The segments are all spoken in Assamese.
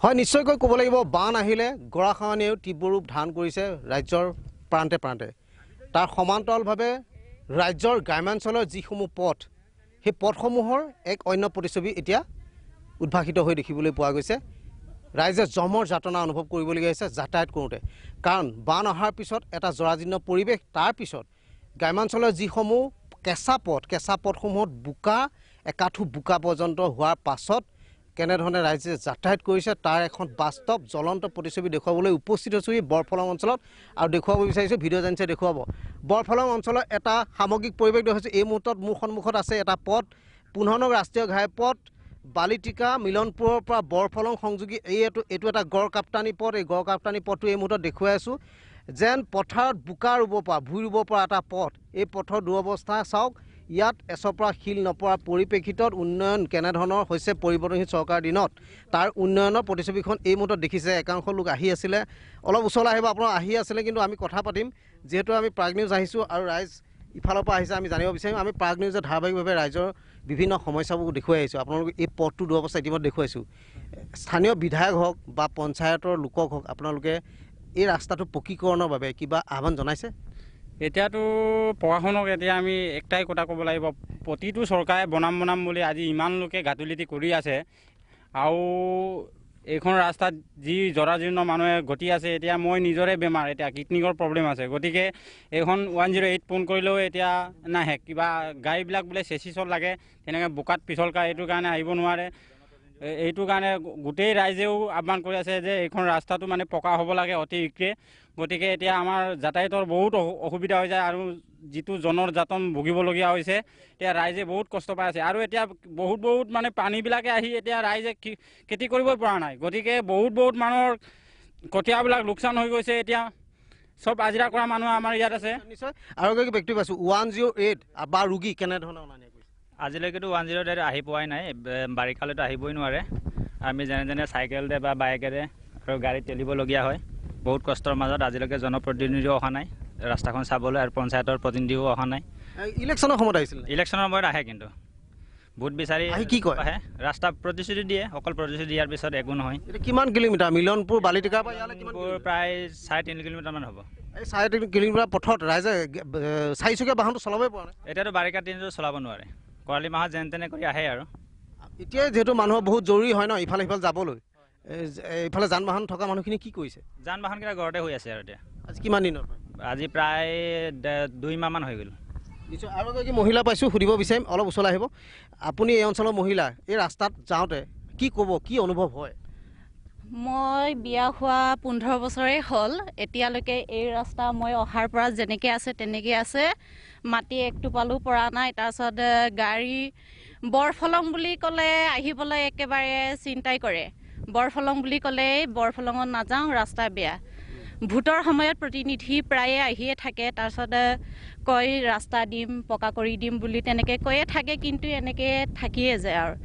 হয় নিশ্চয়কৈ ক'ব লাগিব বান আহিলে গৰাখহনীয়েও তীব্ৰ ৰূপ ধাৰণ কৰিছে ৰাজ্যৰ প্ৰান্তে প্ৰান্তে তাৰ সমান্তৰালভাৱে ৰাজ্যৰ গ্ৰাম্যাঞ্চলৰ যিসমূহ পথ সেই পথসমূহৰ এক অন্য প্ৰতিচ্ছবি এতিয়া উদ্ভাসিত হৈ দেখিবলৈ পোৱা গৈছে ৰাইজে জমৰ যাতনা অনুভৱ কৰিবলগীয়া হৈছে যাতায়াত কৰোঁতে কাৰণ বান অহাৰ পিছত এটা জৰাজীৰ্ণ পৰিৱেশ তাৰ পিছত গ্ৰাম্যাঞ্চলৰ যিসমূহ কেঁচা পথসমূহত বোকা একাঠু বোকা পৰ্যন্ত হোৱাৰ পাছত কেনেধৰণে ৰাইজে যাতায়াত কৰিছে তাৰ এখন বাস্তৱ জ্বলন্ত প্ৰতিচ্ছবি দেখুৱাবলৈ উপস্থিত হৈছোঁ এই বৰফলং অঞ্চলত আৰু দেখুৱাব বিচাৰিছোঁ ভিডিঅ' জানিছে দেখুৱাব বৰফলং অঞ্চলৰ এটা সামগ্ৰিক পৰিৱেশ দেখুৱাইছোঁ এই মুহূৰ্তত মোৰ সন্মুখত আছে এটা পথ 15 নং ৰাষ্ট্ৰীয় ঘাইপথ বালিটিকা মিলনপুৰৰ পৰা বৰফলং সংযোগী এইটো এটা গড় কাপ্তানি পথ এই গড় কাপ্তানি পথটো এই মুহূৰ্তত দেখুৱাই আছোঁ যেন পথাৰত বোকা ৰুব পৰা ভুই ৰুব পৰা এটা পথ এই পথৰ দুৰৱস্থা চাওক ইয়াত এচপৰা শিল নপৰাৰ পৰিপ্ৰেক্ষিতত উন্নয়ন কেনেধৰণৰ হৈছে পৰিৱৰ্তনশীল চৰকাৰৰ দিনত তাৰ উন্নয়নৰ প্ৰতিচ্ছবিখন এই মুহূৰ্তত দেখিছে একাংশ লোক আহি আছিলে অলপ ওচৰলৈ আহিব আপোনাৰ আহি আছিলে কিন্তু আমি কথা পাতিম যিহেতু আমি প্ৰাগ নিউজ আহিছোঁ আৰু ৰাইজ ইফালৰ পৰা আহিছে আমি জানিব বিচাৰিম আমি প্ৰাগ নিউজে ধাৰাবাহিকভাৱে ৰাইজৰ বিভিন্ন সমস্যাবোৰ দেখুৱাই আহিছোঁ আপোনালোকে এই পথটো দুৰৱস্থা ইতিমধ্যে দেখুৱাইছোঁ স্থানীয় বিধায়ক হওক বা পঞ্চায়তৰ লোকক হওক আপোনালোকে এই ৰাস্তাটো পকীকৰণৰ বাবে কিবা আহ্বান জনাইছে এতিয়াতো প্ৰশাসনক এতিয়া আমি একটাই কথা ক'ব লাগিব প্ৰতিটো চৰকাৰে বনাম বুলি আজি ইমান লোকে গাতুলিটি কৰি আছে আৰু এইখন ৰাস্তাত যি জৰাজীৰ্ণ মানুহে গতি আছে এতিয়া মই নিজৰে বেমাৰ এতিয়া কিডনিকৰ প্ৰব্লেম আছে গতিকে এইখন 108 ফোন কৰিলেও এতিয়া নাহে কিবা গাড়ীবিলাক বোলে চেচিছত লাগে তেনেকৈ বোকাত পিছলকা এইটো কাৰণে আহিব নোৱাৰে এইটো কাৰণে গোটেই ৰাইজেও আহ্বান কৰি আছে যে এইখন ৰাস্তাটো মানে পকা হ'ব লাগে অতি শীঘ্ৰে গতিকে এতিয়া আমাৰ যাতায়াতৰ বহুত অসুবিধা হৈ যায় আৰু যিটো জনৰ যাতন ভুগিবলগীয়া হৈছে এতিয়া ৰাইজে বহুত কষ্ট পাই আছে আৰু এতিয়া বহুত মানে পানীবিলাকে আহি এতিয়া ৰাইজে খেতি কৰিবই পৰা নাই গতিকে বহুত মানুহৰ কঠীয়াবিলাক লোকচান হৈ গৈছে এতিয়া সব আজিৰা কৰা মানুহ আমাৰ ইয়াত আছে নিশ্চয় আৰু এগৰাকী ব্যক্তি পাইছোঁ 108 বা ৰোগী কেনেধৰণৰ অনা নিয়া কৰিছে আজিলৈকেতো 108 আহি পোৱাই নাই বাৰিষালৈতো আহিবই নোৱাৰে আমি যেনে চাইকেলতে বা বাইকেৰে আৰু গাড়ী ঠেলিবলগীয়া হয় বহুত কষ্টৰ মাজত আজিলৈকে জনপ্ৰতিনিধিও অহা নাই ৰাস্তাখন চাবলৈ আৰু পঞ্চায়তৰ প্ৰতিনিধিও অহা নাই ইলেকশ্যনৰ সময়ত আহিছিল ইলেকশ্যনৰ সময়ত আহে কিন্তু ভোট বিচাৰি আহি কি কয় আহে ৰাস্তা প্ৰতিশ্ৰুতি দিয়ে অকল প্ৰতিশ্ৰুতি দিয়াৰ পিছত একো নহয় এতিয়া কিমান কিলোমিটাৰ মিলনপুৰ বালিটিকাৰ পৰা ইয়ালৈ কিমান প্ৰায় 3.5 কিলোমিটাৰমান হ'ব এই 3.5 কিলোমিটাৰ পথত ৰাইজে চাৰিচকীয়া বাহনটো চলাবই পৰা নাই এতিয়াতো বাৰিষা দিনটো চলাব নোৱাৰে খৰালি মাহত যেন তেনে কৰি আহে আৰু এতিয়া যিহেতু মানুহৰ বহুত জৰুৰী হয় ন ইফালে সিফালে যাবলৈ এইফালে যান বাহন থকা মানুহখিনি কি কৰিছে যান বাহনকেইটা ঘৰতে হৈ আছে আৰু এতিয়া আজি কিমান দিনৰ আজি প্ৰায় 2 মাহমান হৈ গ'ল নিশ্চয় আৰু এগৰাকী মহিলা পাইছোঁ সুধিব বিচাৰিম অলপ ওচৰলৈ আহিব আপুনি এই অঞ্চলৰ মহিলা এই ৰাস্তাত যাওঁতে কি ক'ব কি অনুভৱ হয় মই বিয়া হোৱা 15 বছৰেই হ'ল এতিয়ালৈকে এই ৰাস্তা মই অহাৰ পৰা যেনেকৈ আছে তেনেকৈ আছে মাটি একটোপালো পৰা নাই তাৰপিছত গাড়ী বৰফলং বুলি ক'লে আহিবলৈ একেবাৰে চিন্তাই কৰে বৰফলং বুলি ক'লে বৰফলঙত নাযাওঁ ৰাস্তা বেয়া ভোটৰ সময়ত প্ৰতিনিধি প্ৰায়ে আহিয়ে থাকে তাৰপিছত কয় ৰাস্তা দিম পকা কৰি দিম বুলি তেনেকৈ কৈয়ে থাকে কিন্তু এনেকৈ থাকিয়ে যায় আৰু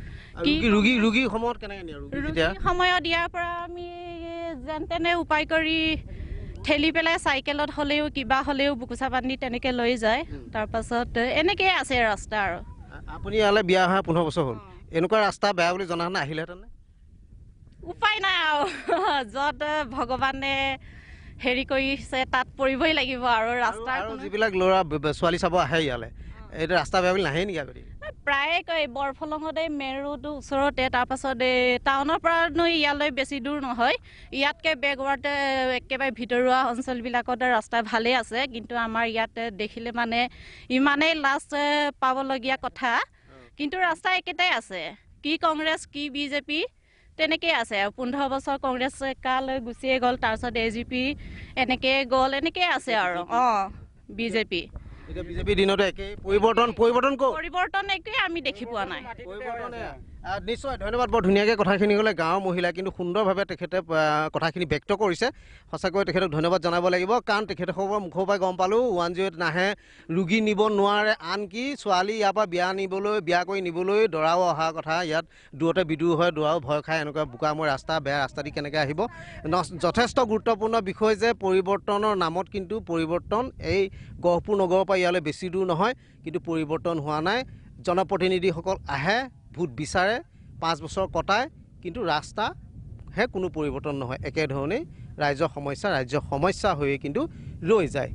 ৰোগীৰ সময়ত কেনেকৈ নিয়ে সময়ত ইয়াৰ পৰা আমি যেন তেনে উপায় কৰি ঠেলি পেলাই চাইকেলত হ'লেও কিবা হ'লেও বুকুচা বান্ধি তেনেকৈ লৈ যায় তাৰপাছত এনেকৈ আছে ৰাস্তা আৰু আপুনি ইয়ালৈ বিয়া হোৱা 15 বছৰ হ'ল এনেকুৱা ৰাস্তা বেয়া বুলি জনা হ'লে আহিলেহেঁতেন উপায় নাই আৰু য'ত ভগৱানে হেৰি কৰিছে তাত পৰিবই লাগিব আৰু ৰাস্তা যিবিলাক ল'ৰা ছোৱালী চাব আহে ইয়ালৈ এইটো ৰাস্তা বেয়া বুলি নাহে নেকি আগতে প্ৰায়ে কয় বৰফলঙতে মেইন ৰোড ওচৰতে তাৰপাছত টাউনৰ পৰানো ইয়ালৈ বেছি দূৰ নহয় ইয়াতকৈ বেকৱাৰ্ড একেবাৰে ভিতৰুৱা অঞ্চলবিলাকত ৰাস্তা ভালেই আছে কিন্তু আমাৰ ইয়াত দেখিলে মানে ইমানেই লাজ পাবলগীয়া কথা কিন্তু ৰাস্তা একেটাই আছে কি কংগ্ৰেছ কি বিজেপি তেনেকৈ আছে আৰু 15 বছৰ কংগ্ৰেছ কালৈ গুচিয়ে গ'ল তাৰপিছত AGP এনেকৈ গ'ল এনেকৈ আছে আৰু বিজেপি এতিয়া বিজেপিৰ দিনতে একে পৰিৱৰ্তন একোৱে আমি দেখি পোৱা নাই নিশ্চয় ধন্যবাদ বৰ ধুনীয়াকৈ কথাখিনি ক'লে গাঁৱৰ মহিলা কিন্তু সুন্দৰভাৱে তেখেতে কথাখিনি ব্যক্ত কৰিছে সঁচাকৈ তেখেতক ধন্যবাদ জনাব লাগিব কাৰণ তেখেতসকলৰ মুখৰ পৰা গম পালোঁ 108 নাহে ৰোগী নিব নোৱাৰে আনকি ছোৱালী ইয়াৰ পৰা বিয়া কৰি নিবলৈ দৰাও অহা কথা ইয়াত দূৰতে বিদূৰ হয় দৰাও ভয় খায় এনেকুৱা বোকাময় ৰাস্তা বেয়া ৰাস্তা দি কেনেকৈ আহিব যথেষ্ট গুৰুত্বপূৰ্ণ বিষয় যে পৰিৱৰ্তনৰ নামত কিন্তু পৰিৱৰ্তন এই গহপুৰ নগৰৰ পৰা ইয়ালৈ বেছি দূৰ নহয় কিন্তু পৰিৱৰ্তন হোৱা নাই জনপ্ৰতিনিধিসকল আহে ভোট বিচাৰে 5 বছৰ কটায় কিন্তু ৰাস্তা নামহে কোনো পৰিৱৰ্তন নহয়, একেধৰণেই ৰাজ্যৰ সমস্যা হৈয়ে কিন্তু ৰৈ যায়।